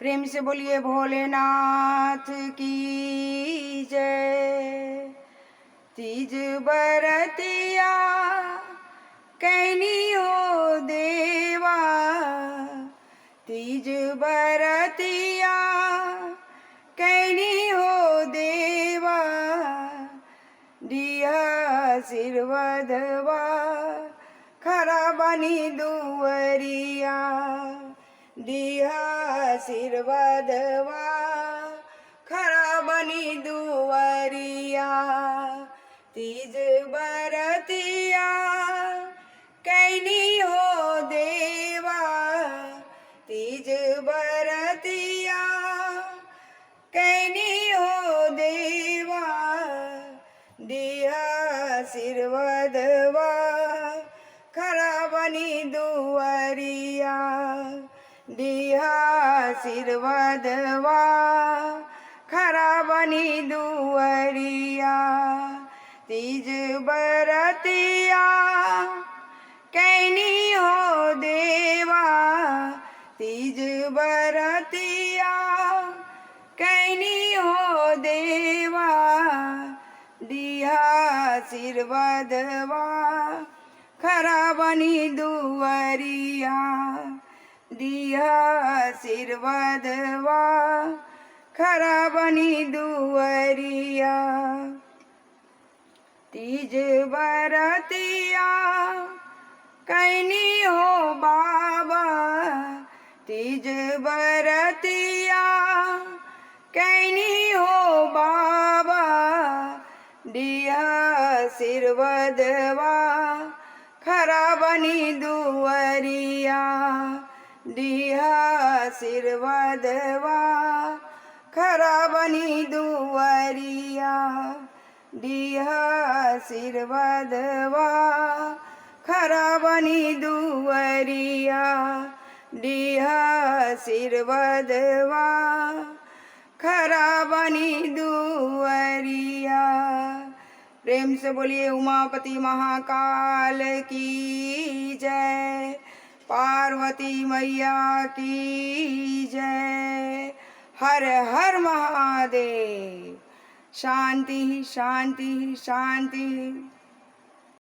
प्रेम से बोलिए भोलेनाथ की जय। तीज बरतिया कैनी हो देवा, तीज बरतिया कैनी हो देवा, दिया आशीर्वादवा खरा बनी दुवरिया, दिया आशीर्वादवा खरा बनी दुवरिया। तीज बरतिया कैनी हो देवा, तीज बरतिया कैनी हो देवा, दिया आशीर्वादवा खरा बनी दुवरिया, दिया आशीर्वादवा खरा बनी दुवरिया। तीज बरतिया कैनी हो देवा, तीज बरतिया कैनी हो देवा, दिया आशीर्वादवा खरा बनी दुवरिया, दिया आशीर्वादवा खरा बनी दुवरिया। तीज बरतिया कैनी हो बाबा, तीज बरतिया कैनी हो बाबा, दिया आशीर्वादवा खरा बनी दुवरिया, दिया आशीर्वादवा खरा बनी दुवरिया, दिया आशीर्वादवा खरा बनी दुवरिया, दिया आशीर्वादवा खरा बनी दुवरिया। प्रेम से बोलिए उमापति महाकाल की जय, पार्वती मैया की जय। हर हर महादेव। शांति शांति शांति।